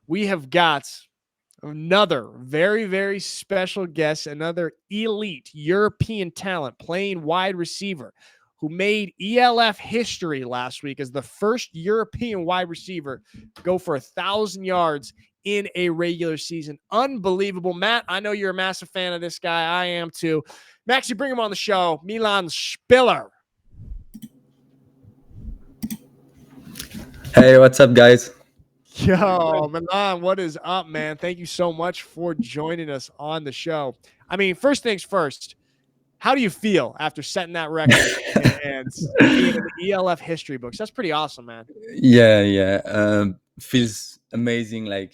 we have got another very, very special guest, another elite European talent playing wide receiver who made ELF history last week as the first European wide receiver to go for 1,000 yards in a regular season. Unbelievable. Matt, I know you're a massive fan of this guy. I am too. Max, you bring him on the show. Milan Spiller. Hey, what's up, guys? Yo, Milan, what is up, man? Thank you so much for joining us on the show. I mean, first things first, how do you feel after setting that record and being in the ELF history books? That's pretty awesome, man. Yeah. Feels amazing. Like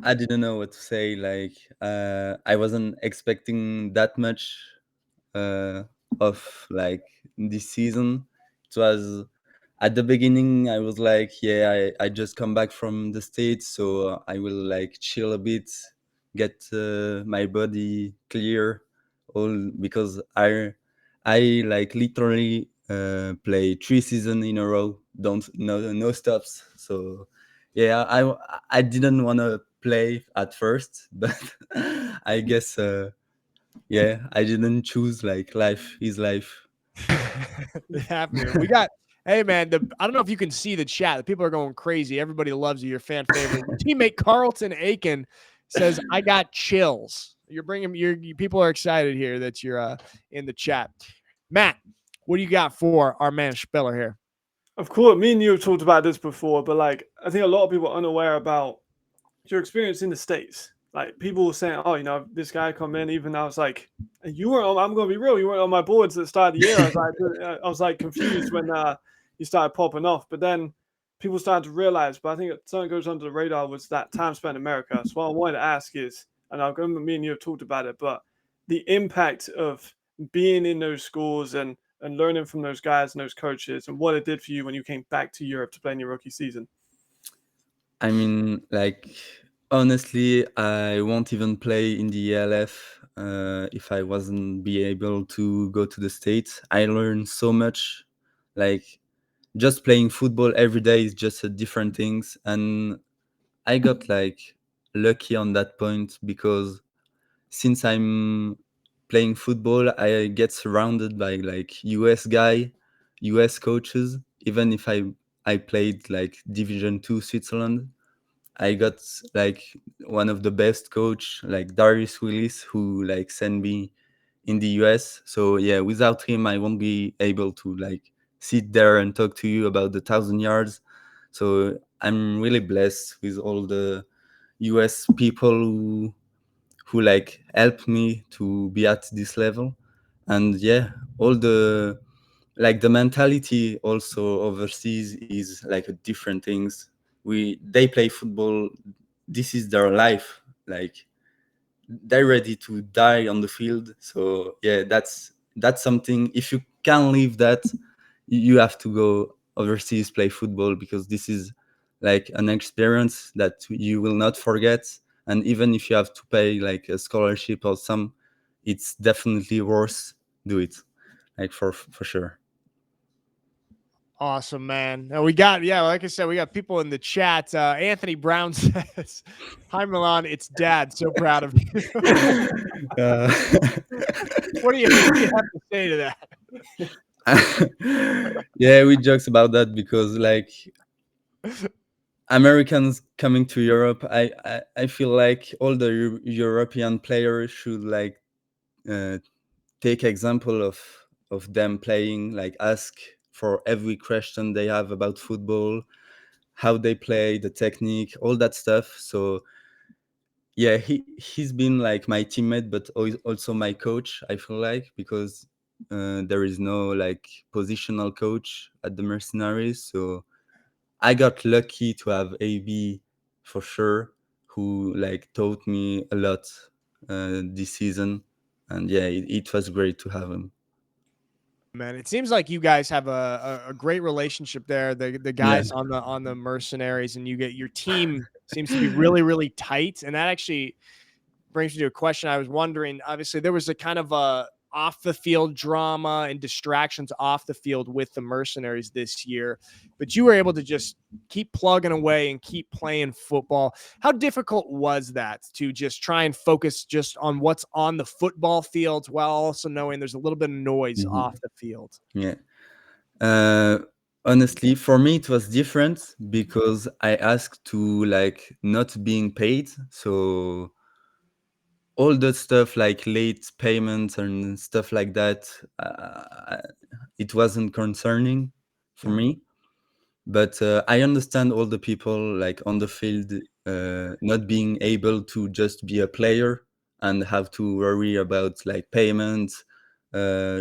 I didn't know what to say. Like I wasn't expecting that much uh, of like this season. It was at the beginning. I was like, yeah, I just come back from the States, so I will like chill a bit, get my body clear, all because I like literally play 3 seasons in a row, don't no stops. So yeah, I didn't want to play at first, but I guess yeah, I didn't choose. Like life is life. It happened here. We got, hey, man, I don't know if you can see the chat. The people are going crazy. Everybody loves you. Your fan favorite. Your teammate Carlton Aiken says, I got chills. You're bringing, people are excited here that you're in the chat. Matt, what do you got for our man Spiller here? Of course, me and you have talked about this before, but like I think a lot of people are unaware about your experience in the States. Like people were saying, "Oh, this guy come in." Even I was like, "You weren't on." I'm gonna be real. You weren't on my boards at the start of the year. I was like confused when you started popping off. But then people started to realize. But I think something goes under the radar was that time spent in America. So what I wanted to ask is, and I'll go. Me and you have talked about it, but the impact of being in those schools and learning from those guys and those coaches and what it did for you when you came back to Europe to play in your rookie season. I mean, like honestly, I won't even play in the ELF if I wasn't be able to go to the States. I learned so much. Like just playing football every day is just a different things, and I got like lucky on that point because since I'm playing football, I get surrounded by like US guy, US coaches. Even if I played like Division 2 Switzerland, I got like one of the best coach, like Darius Willis, who like sent me in the US. So yeah, without him, I won't be able to like sit there and talk to you about the 1,000 yards. So I'm really blessed with all the US people who like helped me to be at this level. And yeah, all the like the mentality also overseas is like a different things. They play football, this is their life. Like they're ready to die on the field. So yeah, that's something. If you can leave that, you have to go overseas play football, because this is like an experience that you will not forget. And even if you have to pay like a scholarship or some, it's definitely worth do it, like for sure. Awesome, man. We got, yeah, like I said, we got people in the chat. Anthony Brown says, hi, Milan. It's dad. So proud of you. uh, What do you have to say to that? yeah, we jokes about that because like Americans coming to Europe, I feel like all the European players should like uh, take example of them playing, like ask for every question they have about football, how they play, the technique, all that stuff. So yeah, he's been like my teammate, but also my coach, I feel like, because there is no like positional coach at the Mercenaries. So I got lucky to have AB for sure, who like taught me a lot this season, and yeah, it was great to have him. Man, it seems like you guys have a great relationship there. The Yeah, guys on the Mercenaries, and you get your team seems to be really, really tight. And that actually brings me to a question I was wondering. Obviously, there was a kind of a off the field drama and distractions off the field with the Mercenaries this year, but you were able to just keep plugging away and keep playing football. How difficult was that to just try and focus just on what's on the football field while also knowing there's a little bit of noise Mhm. off the field? Yeah. Uh, Honestly, for me it was different because I asked to like not being paid. So all the stuff like late payments and stuff like that, it wasn't concerning for Mhm. me. But I understand all the people like on the field not being able to just be a player and have to worry about like payments,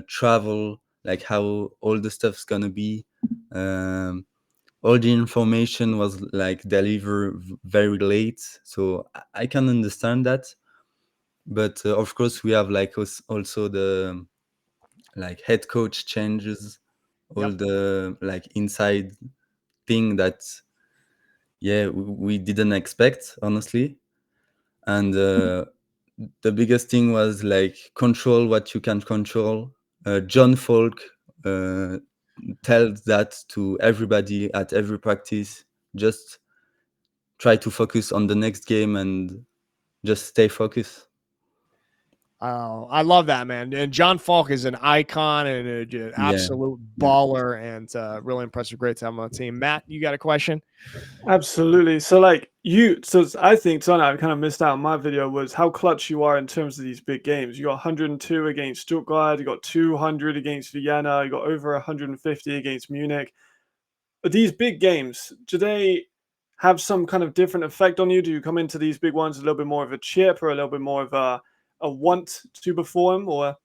travel, like how all the stuff's gonna be. Um, all the information was like delivered very late, so I can understand that. But of course, we have like also the like head coach changes, all Yep. the like inside thing that yeah we didn't expect honestly. And the biggest thing was like control what you can control. John Falk uh, tells that to everybody at every practice. Just try to focus on the next game and just stay focused. Oh, I love that, man. And John Falk is an icon and an Yeah, absolute yeah. baller and really impressive. Great to have him on the team. Matt, you got a question? Absolutely. So like I think something I kind of missed out in my video was how clutch you are in terms of these big games. You got 102 against Stuttgart, you got 200 against Vienna, you got over 150 against Munich. But these big games, do they have some kind of different effect on you? Do you come into these big ones a little bit more of a chip or a little bit more of a want to perform, or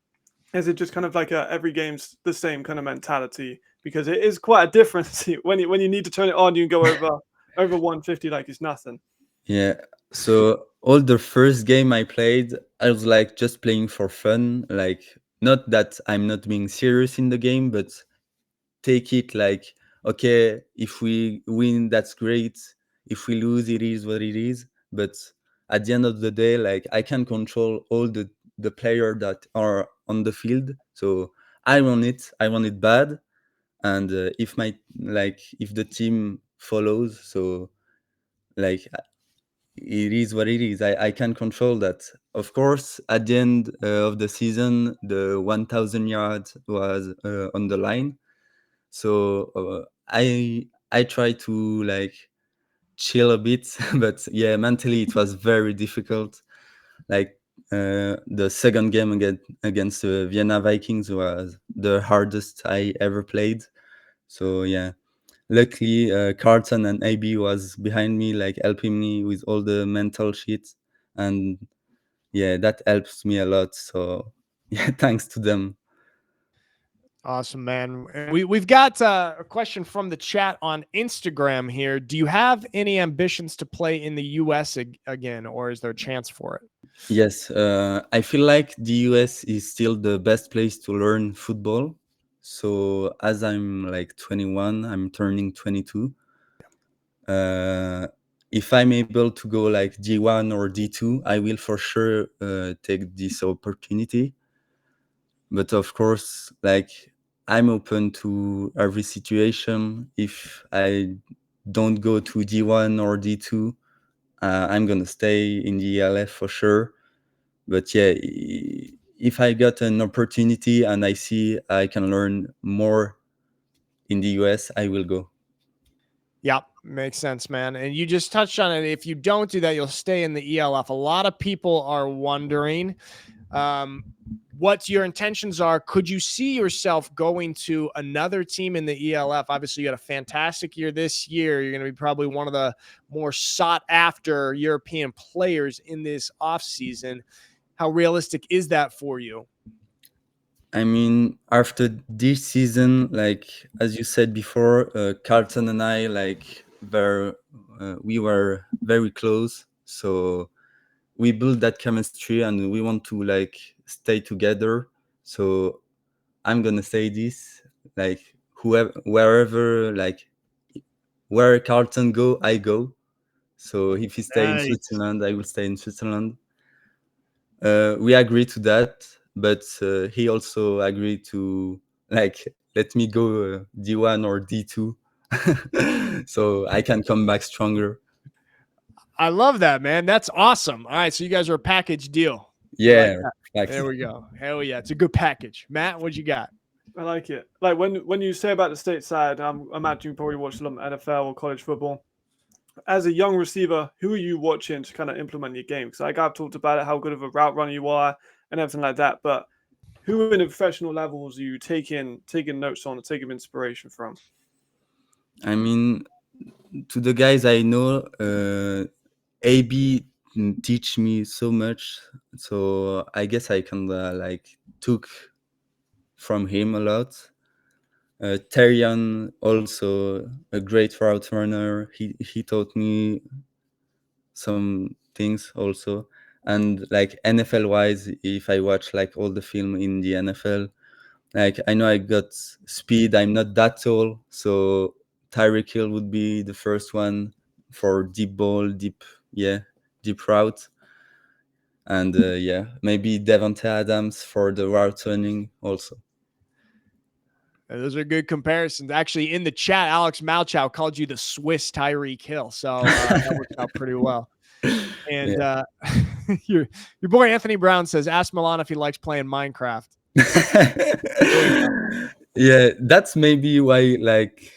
is it just kind of like every game's the same kind of mentality? Because it is quite a difference when you need to turn it on, you can go over 150 like it's nothing. Yeah. So all the first game I played, I was like just playing for fun. Like not that I'm not being serious in the game, but take it like okay, if we win, that's great. If we lose, it is what it is. But at the end of the day, like I can control all the player that are on the field. So I want it bad. And if my like if the team follows, so like it is what it is. I can control that. Of course, at the end of the season, the 1,000 yards was on the line. So I try to like chill a bit, but yeah, mentally it was very difficult. Like the second game against the Vienna Vikings was the hardest I ever played. So yeah, luckily Carlton and AB was behind me, like helping me with all the mental shit, and yeah, that helps me a lot. So yeah, thanks to them. Awesome, man. We've got a question from the chat on Instagram here. Do you have any ambitions to play in the U.S. Again, or is there a chance for it? Yes, I feel like the US is still the best place to learn football. So as I'm like 21, I'm turning 22. Uh, if I'm able to go like D1 or D2, I will for sure take this opportunity. But of course, like I'm open to every situation. If I don't go to D1 or D2, I'm gonna stay in the ELF for sure. But yeah, if I got an opportunity and I see I can learn more in the US, I will go. Yep, makes sense, man. And you just touched on it. If you don't do that, you'll stay in the ELF. A lot of people are wondering um, what your intentions are. Could you see yourself going to another team in the ELF? Obviously, you had a fantastic year this year. You're going to be probably one of the more sought after European players in this offseason. How realistic is that for you? I mean, after this season, like as you said before, Carlton and I we were very close. So we built that chemistry, and we want to like stay together. So I'm gonna say this, like whoever, wherever, like where Carlton go, I go. So if he stay in Nice. Switzerland, I will stay in Switzerland. We agree to that, but he also agreed to like let me go D1 or D2, so I can come back stronger. I love that, man. That's awesome. All right, so you guys are a package deal. I like Yeah, that. There exactly. we go. Hell yeah, it's a good package. Matt, what you got? I like it. Like when you say about the stateside, I'm imagining you probably watch a lot of NFL or college football. As a young receiver, who are you watching to kind of implement your game? Because like I've talked about it, how good of a route runner you are and everything like that. But who in the professional levels are you taking notes on or taking inspiration from? I mean, to the guys I know, AB teach me so much, so I guess I can like took from him a lot. Terian also a great route runner. He taught me some things also. And like NFL wise, if I watch like all the film in the NFL, like I know I got speed. I'm not that tall, so Tyreek Hill would be the first one for deep ball, yeah, deep route. And yeah, maybe Devontae Adams for the route running also. Those are good comparisons. Actually, in the chat, Alex Malchow called you the Swiss Tyreek Hill, so that works out pretty well. And Yeah. Your boy Anthony Brown says, "Ask Milan if he likes playing Minecraft." Yeah, that's maybe why like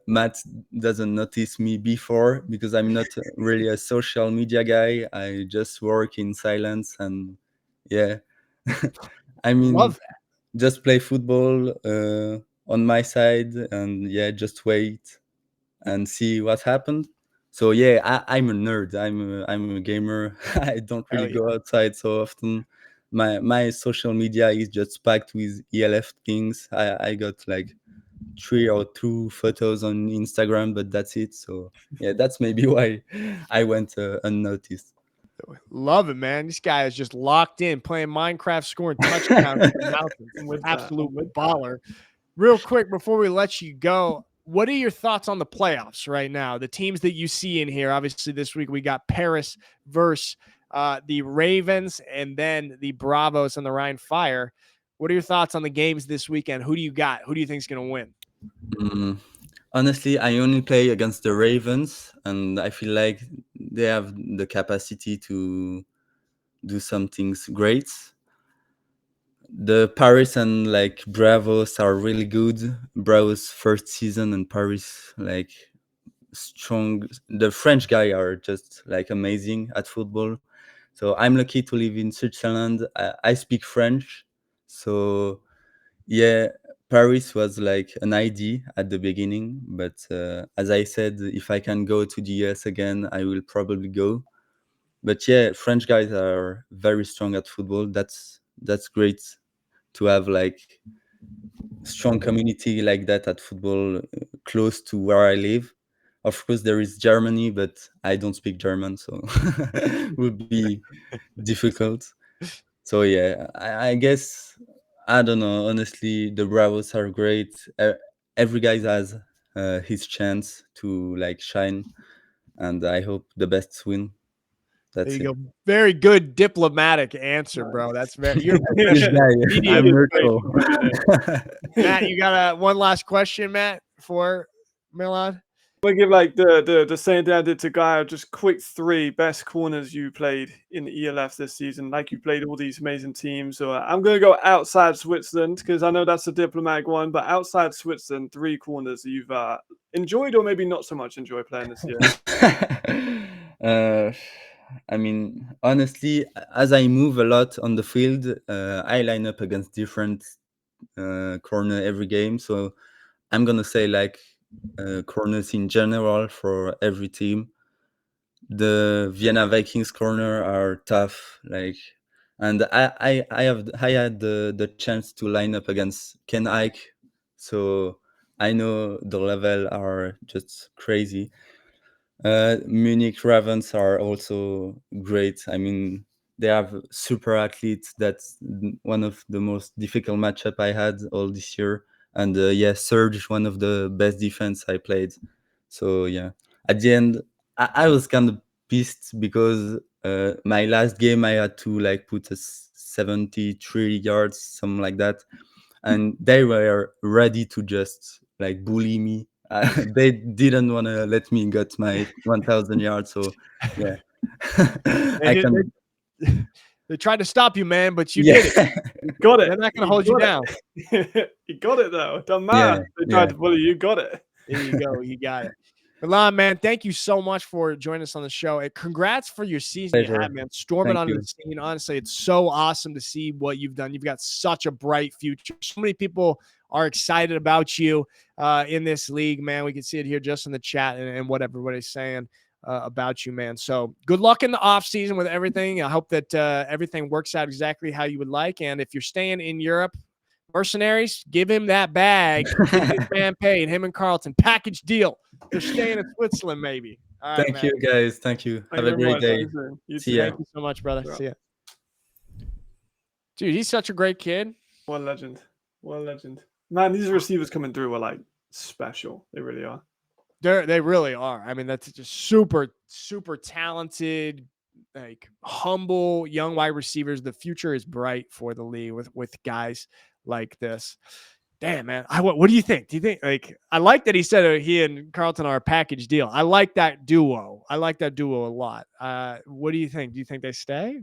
Matt doesn't notice me before, because I'm not really a social media guy. I just work in silence, and yeah. I mean, Love that. just play football on my side, and yeah, just wait and see what happened. So yeah, I'm a nerd. I'm a gamer. I don't really Hell yeah. go outside so often. My social media is just packed with ELF things. I got like 3 or 2 photos on Instagram, but that's it. So yeah, that's maybe why I went unnoticed. Love it, man. This guy is just locked in playing Minecraft, scoring touchdowns in the mountains. I'm with that. Absolute I'm with that. baller. Real quick before we let you go, what are your thoughts on the playoffs right now? The teams that you see in here. Obviously, this week we got Paris versus the Ravens, and then the Bravos and the Rhine Fire. What are your thoughts on the games this weekend? Who do you got? Who do you think is going to win? Mm, honestly, I only play against the Ravens, and I feel like they have the capacity to do some things great. The Paris and like Bravos are really good. Bravos first season and Paris like strong. The French guy are just like amazing at football. So I'm lucky to live in Switzerland. I speak French, so yeah. Paris was like an idea at the beginning, but as I said, if I can go to the US again, I will probably go. But yeah, French guys are very strong at football. That's great to have like strong community like that at football close to where I live. Of course, there is Germany, but I don't speak German, so would be difficult. So yeah, I guess I don't know. Honestly, the Bravos are great. Every guy has his chance to like shine, and I hope the best win. There That's you it. go. Very good diplomatic answer, bro. Nice. That's very you're a This professional guy, media I'm professional. neutral. Matt, you got one last question, Matt, for Milan? We give like the same thing I did to Guy, just quick 3 best corners you played in the ELF this season. Like you played all these amazing teams. So I'm gonna go outside Switzerland because I know that's a diplomatic one, but outside Switzerland, 3 corners that you've enjoyed or maybe not so much enjoy playing this year. uh, I mean, honestly, as I move a lot on the field, I line up against different corner every game. So I'm gonna say like corners in general for every team. The Vienna Vikings corner are tough, like, and I had the chance to line up against Ken Ike, so I know the level are just crazy. Munich Ravens are also great. I mean, they have super athletes. That's one of the most difficult matchup I had all this year. And yeah, Surge, one of the best defense I played. So yeah, at the end, I was kind of pissed because my last game I had to like put a 73 yards, something like that. And they were ready to just like bully me. They didn't want to let me get my 1,000 yards. So yeah, I They, can. they, they tried to stop you, man, but you Yeah, did it. You got it. They're not going to hold you down. You got it though. Don't yeah, matter. They yeah. tried to bully you. Got it. There you go. You got it. Milan, man, thank you so much for joining us on the show. And congrats for your season you Pleasure. had, man. Storming Thank onto you. the scene. Honestly, it's so awesome to see what you've done. You've got such a bright future. So many people are excited about you in this league, man. We can see it here just in the chat and what everybody's saying about you, man. So good luck in the off season with everything. I hope that everything works out exactly how you would like. And if you're staying in Europe, Mercenaries, give him that bag. Get this man paid. Him and Carlton. Package deal. They're staying in Switzerland, maybe. All right, Thank man. you, guys. Thank you. Thank Have you a very great much. day. You See too. ya. Thank you so much, brother. Yeah. See ya. Dude, he's such a great kid. What a legend. What a legend. Man, these receivers coming through are like special. They really are. They really are. I mean, that's just super, super talented, like humble young wide receivers. The future is bright for the league with guys like this. Damn, man. What do you think? Do you think like I like that he said he and Carlton are a package deal. I like that duo. I like that duo a lot. What do you think? Do you think they stay?